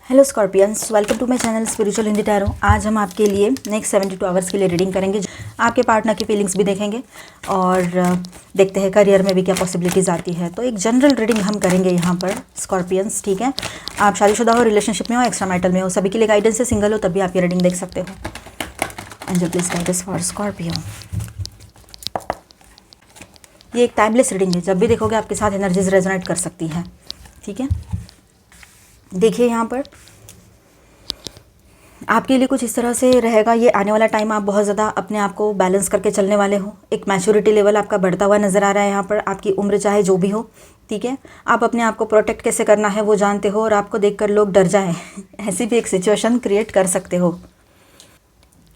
Hello Scorpions, welcome to my channel spiritual Hindi tarot. आज हम आपके लिए नेक्स्ट 72 आवर्स के लिए रीडिंग करेंगे। आपके पार्टनर की फीलिंग्स भी देखेंगे और देखते हैं करियर में भी क्या पॉसिबिलिटीज़ आती है। तो एक जनरल रीडिंग हम करेंगे यहाँ पर स्कॉर्पियंस, ठीक है। आप शादीशुदा हो, रिलेशनशिप में हो, एक्स्ट्रा मैरिटल में हो, सभी के लिए गाइडेंस है। सिंगल हो तब भी आप ये रीडिंग देख सकते हो। Angel please guide us for Scorpio. ये एक टाइमलेस रीडिंग है, जब भी देखोगे आपके साथ एनर्जीज रेजोनेट कर सकती है, ठीक है। देखिए यहाँ पर आपके लिए कुछ इस तरह से रहेगा ये आने वाला टाइम। आप बहुत ज़्यादा अपने आप को बैलेंस करके चलने वाले हो। एक मैच्योरिटी लेवल आपका बढ़ता हुआ नज़र आ रहा है यहाँ पर। आपकी उम्र चाहे जो भी हो, ठीक है, आप अपने आप को प्रोटेक्ट कैसे करना है वो जानते हो और आपको देखकर लोग डर जाएं ऐसी भी एक सिचुएशन क्रिएट कर सकते हो,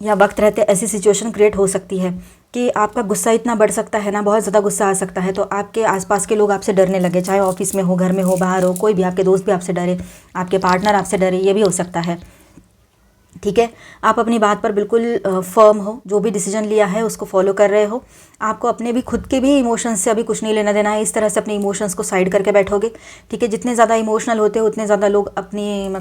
या वक्त रहते ऐसी सिचुएशन क्रिएट हो सकती है कि आपका गुस्सा इतना बढ़ सकता है ना, बहुत ज़्यादा गुस्सा आ सकता है। तो आपके आसपास के लोग आपसे डरने लगे, चाहे ऑफिस में हो, घर में हो, बाहर हो, कोई भी, आपके दोस्त भी आपसे डरे, आपके पार्टनर आपसे डरे, ये भी हो सकता है, ठीक है। आप अपनी बात पर बिल्कुल फर्म हो, जो भी डिसीजन लिया है उसको फॉलो कर रहे हो। आपको अपने भी खुद के भी इमोशंस से अभी कुछ नहीं लेना देना है। इस तरह से अपने इमोशंस को साइड करके बैठोगे, ठीक है। जितने ज़्यादा इमोशनल होते हो उतने ज़्यादा लोग अपनी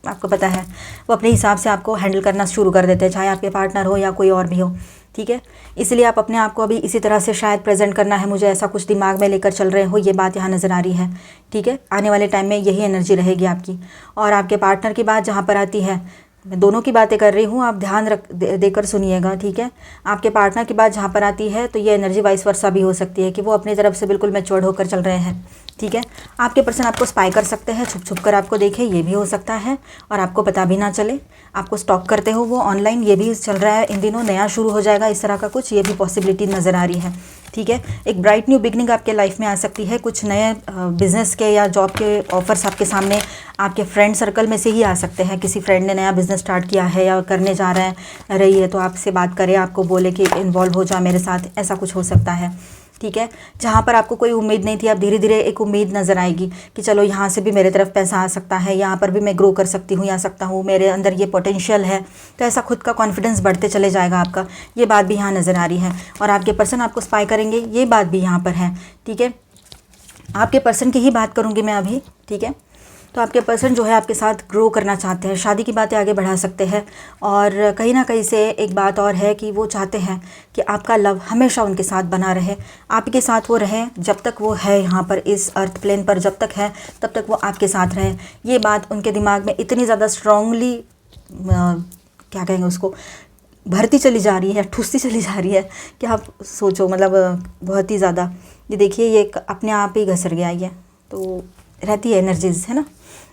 आपको पता है वो अपने हिसाब से आपको हैंडल करना शुरू कर देते हैं, चाहे आपके पार्टनर हो या कोई और भी हो, ठीक है। इसलिए आप अपने आप को अभी इसी तरह से शायद प्रेजेंट करना है, मुझे ऐसा कुछ दिमाग में लेकर चल रहे हो, ये बात यहाँ नज़र आ रही है, ठीक है। आने वाले टाइम में यही एनर्जी रहेगी आपकी। और आपके पार्टनर की बात जहाँ पर आती है, मैं दोनों की बातें कर रही हूँ, आप ध्यान देकर सुनिएगा, ठीक है। आपके पार्टनर की बात जहाँ पर आती है तो ये एनर्जी वाइस वर्सा भी हो सकती है कि वो अपनी तरफ से बिल्कुल मैच्योर्ड होकर चल रहे हैं, ठीक है। आपके पर्सन आपको स्पाई कर सकते हैं, छुप छुप कर आपको देखे, ये भी हो सकता है, और आपको पता भी ना चले। आपको स्टॉक करते हो वो ऑनलाइन, ये भी चल रहा है इन दिनों, नया शुरू हो जाएगा इस तरह का कुछ, ये भी पॉसिबिलिटी नज़र आ रही है, ठीक है। एक ब्राइट न्यू बिगनिंग आपके लाइफ में आ सकती है। कुछ नए बिजनेस के या जॉब के ऑफर्स आपके सामने आपके फ्रेंड सर्कल में से ही आ सकते हैं। किसी फ्रेंड ने नया बिजनेस स्टार्ट किया है या करने जा रही है तो आपसे बात करे, आपको बोले कि इन्वॉल्व हो जा मेरे साथ, ऐसा कुछ हो सकता है, ठीक है। जहाँ पर आपको कोई उम्मीद नहीं थी, अब धीरे धीरे एक उम्मीद नज़र आएगी कि चलो यहाँ से भी मेरे तरफ पैसा आ सकता है, यहाँ पर भी मैं ग्रो कर सकती हूँ, या सकता हूँ, मेरे अंदर ये पोटेंशियल है। तो ऐसा खुद का कॉन्फिडेंस बढ़ते चले जाएगा आपका, ये बात भी यहाँ नज़र आ रही है। और आपके पर्सन आपको स्पाई करेंगे, ये बात भी यहाँ पर है, ठीक है। आपके पर्सन की ही बात करूँगी मैं अभी, ठीक है। तो आपके पर्सन जो है आपके साथ ग्रो करना चाहते हैं, शादी की बातें आगे बढ़ा सकते हैं। और कहीं ना कहीं से एक बात और है कि वो चाहते हैं कि आपका लव हमेशा उनके साथ बना रहे, आपके साथ वो रहे जब तक वो है यहाँ पर इस अर्थ प्लेन पर, जब तक है तब तक वो आपके साथ रहे। ये बात उनके दिमाग में इतनी ज़्यादा स्ट्रांगली क्या कहेंगे उसको, भरती चली जा रही है, ठूसती चली जा रही है कि आप सोचो, बहुत ही ज़्यादा। ये देखिए, ये अपने आप ही घसर गया, ये तो रहती है एनर्जीज, है ना।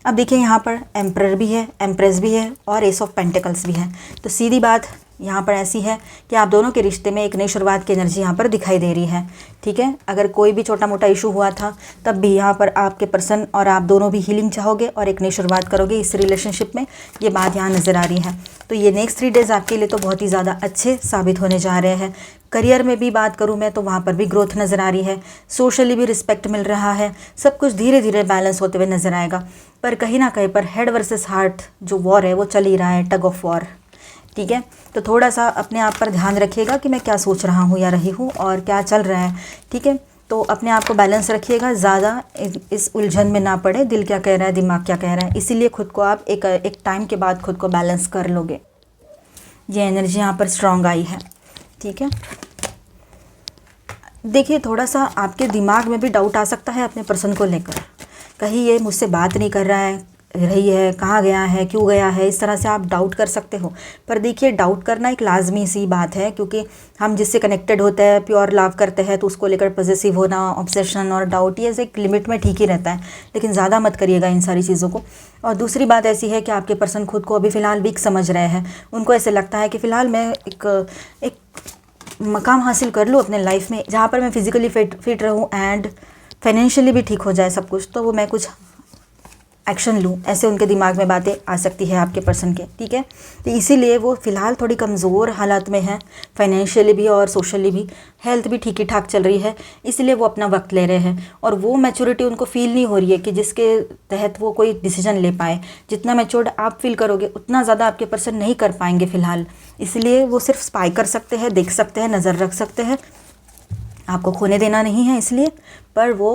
अब देखिए यहाँ पर एम्परर भी है, एम्प्रेस भी है और एस ऑफ पेंटिकल्स भी है। तो सीधी बात यहाँ पर ऐसी है कि आप दोनों के रिश्ते में एक नई शुरुआत की एनर्जी यहाँ पर दिखाई दे रही है, ठीक है। अगर कोई भी छोटा मोटा इशू हुआ था तब भी यहाँ पर आपके पर्सन और आप दोनों भी हीलिंग चाहोगे और एक नई शुरुआत करोगे इस रिलेशनशिप में, ये बात यहाँ नज़र आ रही है। तो ये नेक्स्ट 3 डेज़ आपके लिए तो बहुत ही ज़्यादा अच्छे साबित होने जा रहे हैं। करियर में भी बात करूँ मैं तो वहाँ पर भी ग्रोथ नज़र आ रही है, सोशली भी रिस्पेक्ट मिल रहा है, सब कुछ धीरे धीरे बैलेंस होते हुए नज़र आएगा। पर कहीं ना कहीं पर हेड वर्सेस हार्ट जो वॉर है वो चल ही रहा है, टग ऑफ वॉर, ठीक है। तो थोड़ा सा अपने आप पर ध्यान रखिएगा कि मैं क्या सोच रहा हूँ या रही हूँ और क्या चल रहा है, ठीक है। तो अपने आप को बैलेंस रखिएगा, ज़्यादा इस उलझन में ना पड़े, दिल क्या कह रहा है, दिमाग क्या कह रहा है। इसीलिए खुद को आप एक टाइम के बाद खुद को बैलेंस कर लोगे। ये एनर्जी यहाँ पर स्ट्रांग आई है, ठीक है। देखिए, थोड़ा सा आपके दिमाग में भी डाउट आ सकता है अपने पर्सन को लेकर, कहीं ये मुझसे बात नहीं कर रही है, कहाँ गया है, क्यों गया है, इस तरह से आप डाउट कर सकते हो। पर देखिए, डाउट करना एक लाजमी सी बात है, क्योंकि हम जिससे कनेक्टेड होते हैं, प्योर लव करते हैं, तो उसको लेकर पॉजेसिव होना, ऑब्सेशन और डाउट, ये एक लिमिट में ठीक ही रहता है, लेकिन ज़्यादा मत करिएगा इन सारी चीज़ों को। और दूसरी बात ऐसी है कि आपके पर्सन खुद को अभी फ़िलहाल वीक समझ रहे हैं। उनको ऐसे लगता है कि फ़िलहाल मैं एक मकाम हासिल कर लूँ अपने लाइफ में, जहाँ पर मैं फिज़िकली फिट रहूँ एंड फाइनेंशियली भी ठीक हो जाए सब कुछ, तो वो मैं कुछ एक्शन लूँ, ऐसे उनके दिमाग में बातें आ सकती है आपके पर्सन के, ठीक है। तो इसीलिए वो फ़िलहाल थोड़ी कमज़ोर हालात में है, फाइनेंशियली भी और सोशली भी, हेल्थ भी ठीक ही ठाक चल रही है, इसलिए वो अपना वक्त ले रहे हैं। और वो मैच्योरिटी उनको फ़ील नहीं हो रही है कि जिसके तहत वो कोई डिसीजन ले पाए। जितना मैच्योर्ड आप फील करोगे उतना ज़्यादा आपके पर्सन नहीं कर पाएंगे फ़िलहाल, इसलिए वो सिर्फ स्पाई कर सकते हैं, देख सकते हैं, नज़र रख सकते हैं, आपको खोने देना नहीं है इसलिए। पर वो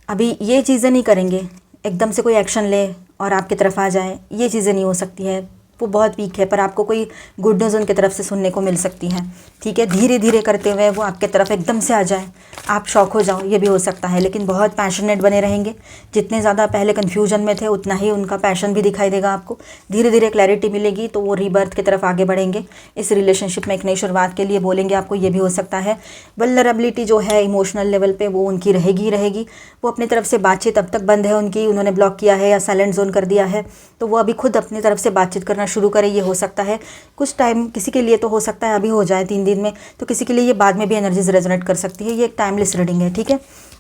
अभी ये चीज़ें नहीं करेंगे, एकदम से कोई एक्शन ले और आपकी तरफ आ जाए, ये चीज़ें नहीं हो सकती है। वो बहुत वीक है, पर आपको कोई गुड न्यूज़ उनकी तरफ से सुनने को मिल सकती है। ठीक है, धीरे धीरे करते हुए वो आपके तरफ एकदम से आ जाए, आप शॉक हो जाओ, ये भी हो सकता है। लेकिन बहुत पैशनेट बने रहेंगे, जितने ज़्यादा पहले कन्फ्यूजन में थे उतना ही उनका पैशन भी दिखाई देगा आपको। धीरे धीरे क्लैरिटी मिलेगी तो वो रीबर्थ की तरफ आगे बढ़ेंगे, इस रिलेशनशिप में एक नई शुरुआत के लिए बोलेंगे आपको, ये भी हो सकता है। वल्नरेबिलिटी जो है इमोशनल लेवल पे वो उनकी रहेगी। वो अपनी तरफ से बातचीत अब तक बंद है उनकी, उन्होंने ब्लॉक किया है या साइलेंट जोन कर दिया है, तो वो अभी खुद अपनी तरफ से बातचीत करना शुरू करें, ये हो सकता है। कुछ टाइम किसी के लिए तो हो सकता है अभी हो जाए 3 दिन में, तो किसी के लिए ये बाद में भी एनर्जीज रेजोनेट कर सकती है। ये एक टाइमलेस रीडिंग है, ठीक है।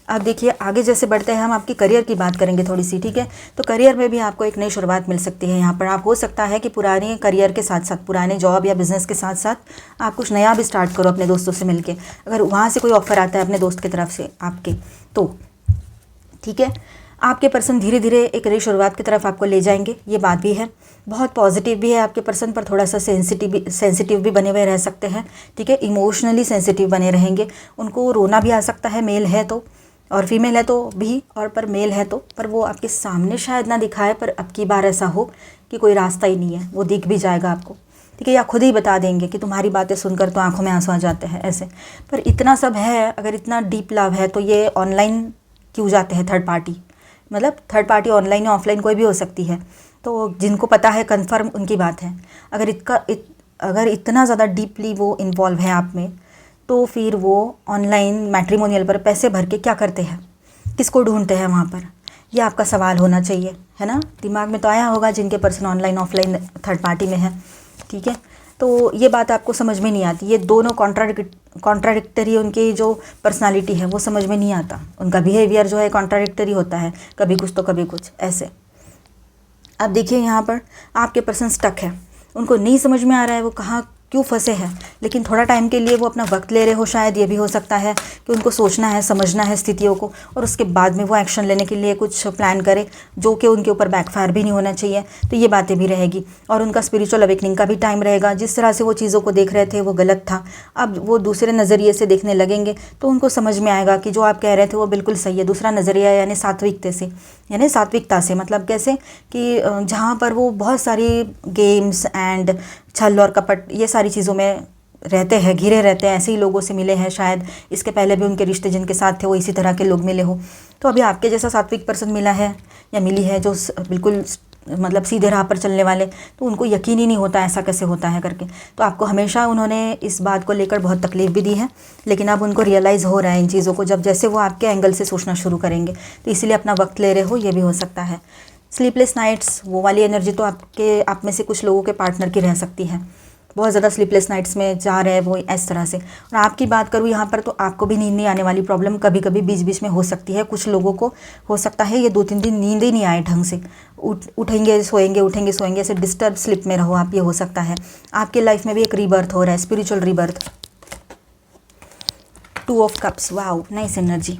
अब देखिए आगे जैसे बढ़ते हैं हम आपकी करियर की बात करेंगे थोड़ी सी, ठीक है। तो करियर में भी आपको एक नई शुरुआत मिल सकती है। यहाँ पर आप हो सकता है कि पुराने करियर के साथ साथ, पुराने जॉब या बिजनेस के साथ साथ आप कुछ नया भी स्टार्ट करो अपने दोस्तों से मिलके। अगर वहाँ से कोई ऑफर आता है अपने दोस्त की तरफ से आपके, तो ठीक है, आपके पर्सन धीरे धीरे एक नई शुरुआत की तरफ आपको ले जाएंगे, ये बात भी है। बहुत पॉजिटिव भी है आपके पर्सन, पर थोड़ा सा सेंसिटिव भी बने हुए रह सकते हैं, ठीक है। इमोशनली सेंसिटिव बने रहेंगे, उनको रोना भी आ सकता है, मेल है तो, और फीमेल है तो भी, और पर मेल है तो, पर वो आपके सामने शायद ना दिखाए, पर अब की बार ऐसा हो कि कोई रास्ता ही नहीं है, वो दिख भी जाएगा आपको, ठीक है। या खुद ही बता देंगे कि तुम्हारी बातें सुनकर तो आंखों में आंसू आ जाते हैं, ऐसे। पर इतना सब है, अगर इतना डीप लव है तो ये ऑनलाइन क्यों जाते हैं थर्ड पार्टी, मतलब थर्ड पार्टी ऑनलाइन या ऑफलाइन कोई भी हो सकती है, तो जिनको पता है कंफर्म उनकी बात है। अगर इतना ज़्यादा डीपली वो इन्वॉल्व है आप में, तो फिर वो ऑनलाइन मैट्रिमोनियल पर पैसे भर के क्या करते हैं, किसको ढूंढते हैं वहाँ पर, ये आपका सवाल होना चाहिए, है ना। दिमाग में तो आया होगा जिनके person online offline third party में है, ठीक है। तो ये बात आपको समझ में नहीं आती, ये दोनों कॉन्ट्राडिक्टरी उनकी जो पर्सनालिटी है वो समझ में नहीं आता, उनका बिहेवियर जो है कॉन्ट्राडिक्टरी होता है, कभी कुछ तो कभी कुछ, ऐसे। अब देखिए यहाँ पर आपके पर्सन स्टक है, उनको नहीं समझ में आ रहा है वो कहाँ क्यों फंसे हैं, लेकिन थोड़ा टाइम के लिए वो अपना वक्त ले रहे हो, शायद ये भी हो सकता है कि उनको सोचना है, समझना है स्थितियों को, और उसके बाद में वो एक्शन लेने के लिए कुछ प्लान करे जो कि उनके ऊपर बैकफायर भी नहीं होना चाहिए, तो ये बातें भी रहेगी। और उनका स्पिरिचुअल अवेकनिंग का भी टाइम रहेगा, जिस तरह से वो चीज़ों को देख रहे थे वो गलत था, अब वो दूसरे नज़रिए से देखने लगेंगे, तो उनको समझ में आएगा कि जो आप कह रहे थे वो बिल्कुल सही है। दूसरा नज़रिया यानी सात्विकता से, मतलब कैसे कि जहाँ पर वो बहुत सारी गेम्स एंड छल और कपट ये सारी चीज़ों में रहते हैं, घिरे रहते हैं, ऐसे ही लोगों से मिले हैं, शायद इसके पहले भी उनके रिश्ते जिनके साथ थे वो इसी तरह के लोग मिले हो, तो अभी आपके जैसा सात्विक पर्सन मिला है या मिली है जो बिल्कुल मतलब सीधे राह पर चलने वाले, तो उनको यकीन ही नहीं होता ऐसा कैसे होता है करके। तो आपको हमेशा उन्होंने इस बात को लेकर बहुत तकलीफ भी दी है, लेकिन अब उनको रियलाइज़ हो रहा है इन चीज़ों को, जब जैसे वो आपके एंगल से सोचना शुरू करेंगे, तो इसीलिए अपना वक्त ले रहे हो, ये भी हो सकता है। स्लीपलेस नाइट्स, वो वाली एनर्जी तो आप में से कुछ लोगों के पार्टनर की रह सकती है, बहुत ज़्यादा स्लीपलेस नाइट्स में जा रहे हैं वो इस तरह से। और आपकी बात करूँ यहाँ पर, तो आपको भी नींद नहीं आने वाली प्रॉब्लम कभी कभी बीच बीच में हो सकती है। कुछ लोगों को हो सकता है ये 2-3 दिन नींद ही नहीं आए ढंग से, उठेंगे सोएंगे, ऐसे डिस्टर्ब स्लिप में रहो आप, ये हो सकता है। आपकी लाइफ में भी एक रीबर्थ हो रहा है, spiritual rebirth. 2 of cups, wow nice energy.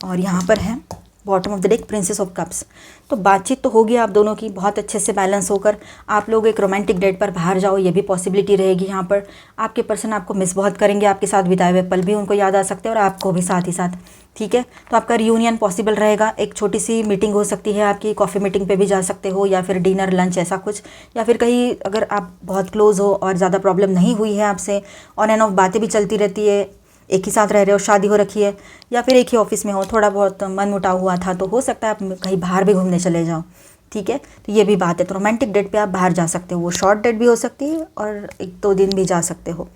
और यहाँ पर है bottom of the deck, princess of cups. तो बातचीत तो होगी आप दोनों की बहुत अच्छे से बैलेंस होकर, आप लोग एक रोमांटिक डेट पर बाहर जाओ, ये भी पॉसिबिलिटी रहेगी। यहाँ पर आपके पर्सन आपको मिस बहुत करेंगे, आपके साथ बिताए हुए पल भी उनको याद आ सकते हैं और आपको भी साथ ही साथ, ठीक है। तो आपका रियूनियन पॉसिबल रहेगा, एक छोटी सी मीटिंग हो सकती है आपकी, कॉफ़ी मीटिंग पे भी जा सकते हो, या फिर डिनर लंच ऐसा कुछ, या फिर कहीं अगर आप बहुत क्लोज हो और ज़्यादा प्रॉब्लम नहीं हुई है आपसे, ऑन एंड ऑफ बातें भी चलती रहती है, एक ही साथ रह रहे हो, शादी हो रखी है, या फिर एक ही ऑफिस में हो, थोड़ा बहुत मन मुटाव हुआ था, तो हो सकता है आप कहीं बाहर भी घूमने चले जाओ, ठीक है। तो ये भी बात है, तो रोमांटिक डेट पे आप बाहर जा सकते हो, वो शॉर्ट डेट भी हो सकती है और 1-2 दिन भी जा सकते हो।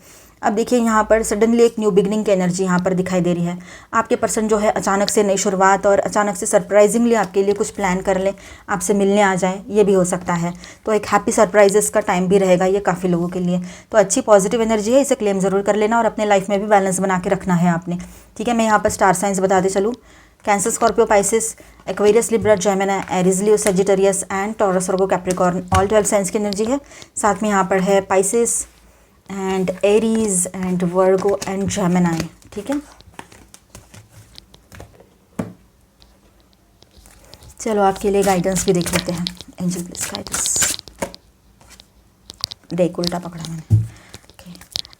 अब देखिए यहाँ पर सडनली एक न्यू बिगनिंग की एनर्जी यहाँ पर दिखाई दे रही है। आपके पर्सन जो है अचानक से नई शुरुआत और अचानक से सरप्राइजिंगली आपके लिए कुछ प्लान कर ले, आपसे मिलने आ जाए, ये भी हो सकता है। तो एक हैप्पी सरप्राइजेस का टाइम भी रहेगा ये काफ़ी लोगों के लिए। तो अच्छी पॉजिटिव एनर्जी है, इसे क्लेम ज़रूर कर लेना और अपने लाइफ में भी बैलेंस बना के रखना है आपने, ठीक है। मैं यहाँ पर स्टार साइंस बताते चलूँ, cancer, Scorpio, Pisces, Aquarius, Libra, Gemini, Aries, Leo, Sagittarius and taurus, Virgo, Capricorn, all 12 science की एनर्जी है। साथ में यहाँ पर है Pisces and Aries and Virgo and Gemini, ठीक है। चलो आपके लिए गाइडेंस भी देख लेते हैं। एंजल प्लीज गाइडेंस, डेक उल्टा पकड़ा मैंने, ओके।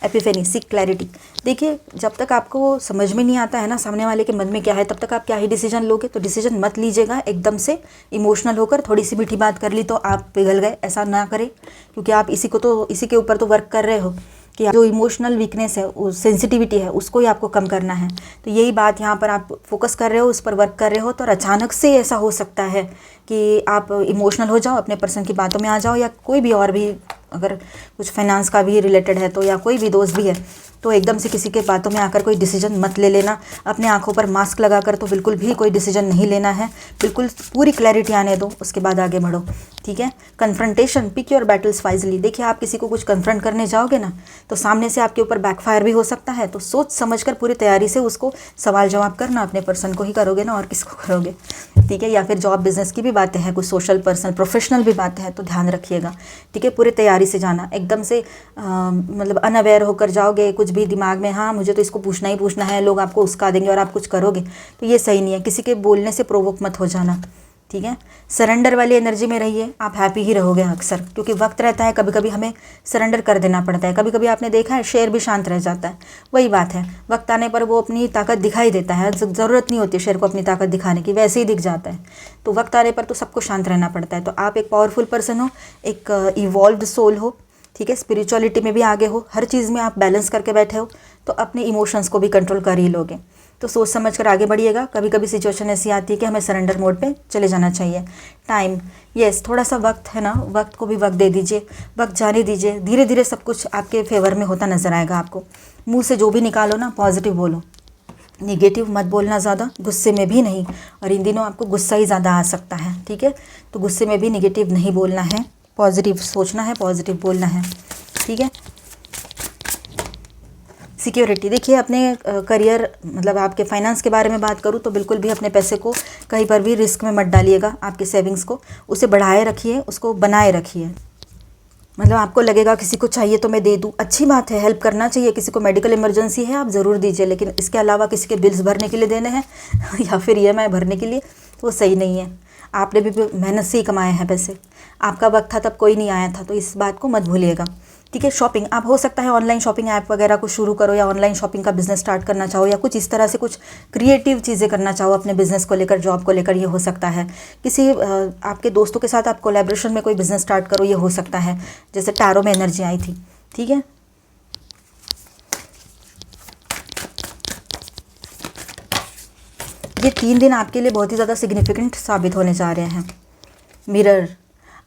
Epiphany, seek clarity. देखिए जब तक आपको समझ में नहीं आता है ना सामने वाले के मन में क्या है, तब तक आप क्या ही डिसीजन लोगे। तो डिसीजन मत लीजिएगा एकदम से इमोशनल होकर। थोड़ी सी मीठी बात कर ली तो आप पिघल गए, ऐसा ना करें, क्योंकि आप इसी के ऊपर तो वर्क कर रहे हो कि जो इमोशनल वीकनेस है, सेंसिटिविटी है, उसको ही आपको कम करना है। तो यही बात यहाँ पर आप फोकस कर रहे हो, उस पर वर्क कर रहे हो। तो अचानक से ऐसा हो सकता है कि आप इमोशनल हो जाओ, अपने पर्सन की बातों में आ जाओ, या कोई भी और भी अगर कुछ फाइनेंस का भी रिलेटेड है तो, या कोई भी दोस्त भी है तो एकदम से किसी के बातों में आकर कोई डिसीजन मत ले लेना। अपने आंखों पर मास्क लगाकर तो बिल्कुल भी कोई डिसीजन नहीं लेना है। बिल्कुल पूरी क्लैरिटी आने दो, उसके बाद आगे बढ़ो, ठीक है। Confrontation, pick your battles wisely. देखिए आप किसी को कुछ कन्फ्रंट करने जाओगे ना तो सामने से आपके ऊपर बैकफायर भी हो सकता है। तो सोच समझकर पूरी तैयारी से उसको सवाल जवाब करना। अपने पर्सन को ही करोगे ना, और किसको करोगे, ठीक है। या फिर जॉब बिजनेस की भी बातें हैं, कुछ सोशल पर्सनल प्रोफेशनल भी बातें हैं, तो ध्यान रखिएगा, ठीक है। पूरी तैयारी से जाना, एकदम से मतलब अनअवेयर होकर जाओगे, कुछ भी दिमाग में हाँ मुझे तो इसको पूछना ही पूछना है, लोग आपको उसका देंगे और आप कुछ करोगे, तो ये सही नहीं है। किसी के बोलने से प्रोवोक मत हो जाना, ठीक है। सरेंडर वाली एनर्जी में रहिए, आप हैप्पी ही रहोगे अक्सर, क्योंकि वक्त रहता है कभी कभी हमें सरेंडर कर देना पड़ता है। कभी कभी आपने देखा है शेर भी शांत रह जाता है, वही बात है, वक्त आने पर वो अपनी ताकत दिखाई देता है। ज़रूरत नहीं होती शेर को अपनी ताकत दिखाने की, वैसे ही दिख जाता है। तो वक्त आने पर तो सबको शांत रहना पड़ता है। तो आप एक पावरफुल पर्सन हो, एक इवॉल्व्ड सोल हो, ठीक है। स्पिरिचुअलिटी में भी आगे हो, हर चीज़ में आप बैलेंस करके बैठे हो, तो अपने इमोशंस को भी कंट्रोल कर ही लोगे। तो सोच समझ कर आगे बढ़िएगा। कभी कभी सिचुएशन ऐसी आती है कि हमें सरेंडर मोड पे चले जाना चाहिए। टाइम, यस, थोड़ा सा वक्त है ना, वक्त को भी वक्त दे दीजिए, वक्त जाने दीजिए। धीरे धीरे सब कुछ आपके फेवर में होता नजर आएगा आपको। मुंह से जो भी निकालो ना पॉजिटिव बोलो, निगेटिव मत बोलना ज़्यादा, गुस्से में भी नहीं। और इन दिनों आपको गुस्सा ही ज़्यादा आ सकता है, ठीक है। तो गुस्से में भी निगेटिव नहीं बोलना है, पॉजिटिव सोचना है, पॉजिटिव बोलना है, ठीक है। सिक्योरिटी, देखिए अपने करियर मतलब आपके फाइनेंस के बारे में बात करूँ तो बिल्कुल भी अपने पैसे को कहीं पर भी रिस्क में मत डालिएगा। आपके सेविंग्स को उसे बढ़ाए रखिए, उसको बनाए रखिए। मतलब आपको लगेगा किसी को चाहिए तो मैं दे दूँ, अच्छी बात है, हेल्प करना चाहिए। किसी को मेडिकल इमरजेंसी है आप ज़रूर दीजिए, लेकिन इसके अलावा किसी के बिल्स भरने के लिए देने हैं या फिर EMI भरने के लिए, तो वो सही नहीं है। आपने भी मेहनत से ही कमाए हैं पैसे, आपका वक्त था तब कोई नहीं आया था, तो इस बात को मत भूलिएगा, ठीक है। शॉपिंग, आप हो सकता है ऑनलाइन शॉपिंग ऐप वगैरह को शुरू करो, या ऑनलाइन शॉपिंग का बिजनेस स्टार्ट करना चाहो, या कुछ इस तरह से कुछ क्रिएटिव चीज़ें करना चाहो अपने बिजनेस को लेकर, जॉब को लेकर, ये हो सकता है। किसी आपके दोस्तों के साथ आप कोलैबोरेशन में कोई बिजनेस स्टार्ट करो, ये हो सकता है। जैसे टैरो में एनर्जी आई थी, ठीक है। ये 3 दिन आपके लिए बहुत ही ज़्यादा सिग्निफिकेंट साबित होने जा रहे हैं। मिरर,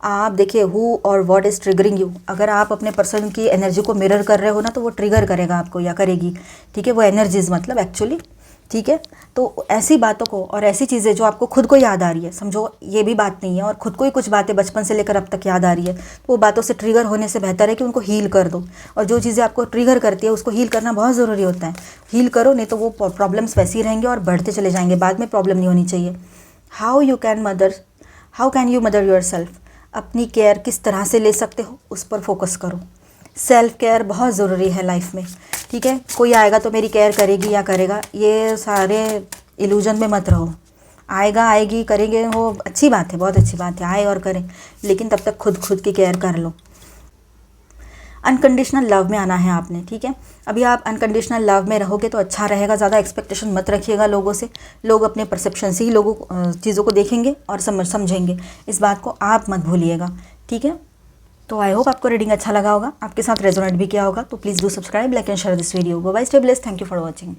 आप देखिए हु और व्हाट इज़ ट्रिगरिंग यू। अगर आप अपने पर्सन की एनर्जी को मिरर कर रहे हो ना, तो वो ट्रिगर करेगा आपको या करेगी, ठीक है। वो एनर्जीज मतलब एक्चुअली, ठीक है। तो ऐसी बातों को और ऐसी चीज़ें जो आपको खुद को याद आ रही है, समझो ये भी बात नहीं है, और खुद को ही कुछ बातें बचपन से लेकर अब तक याद आ रही है, तो वो बातों से ट्रिगर होने से बेहतर है कि उनको हील कर दो। और जो चीज़ें आपको ट्रिगर करती है उसको हील करना बहुत ज़रूरी होता है। हील करो, नहीं तो वो प्रॉब्लम्स वैसे ही रहेंगे और बढ़ते चले जाएंगे, बाद में प्रॉब्लम नहीं होनी चाहिए। How can you mother your self. अपनी केयर किस तरह से ले सकते हो, उस पर फोकस करो। सेल्फ केयर बहुत ज़रूरी है लाइफ में, ठीक है। कोई आएगा तो मेरी केयर करेगी या करेगा, ये सारे इल्यूजन में मत रहो। आएगा आएगी करेंगे, वो अच्छी बात है, बहुत अच्छी बात है, आए और करें, लेकिन तब तक खुद की केयर कर लो। अनकंडीशनल लव में आना है आपने, ठीक है। अभी आप अनकंडीशनल लव में रहोगे तो अच्छा रहेगा। ज़्यादा एक्सपेक्टेशन मत रखिएगा लोगों से। लोग अपने परसेप्शन से ही चीज़ों को देखेंगे और समझेंगे, इस बात को आप मत भूलिएगा, ठीक है। तो आई होप आपको रीडिंग अच्छा लगा होगा, आपके साथ रेजोनेट भी किया होगा। तो please do subscribe, like and share this video. Bye bye, stay blessed, thank you for watching.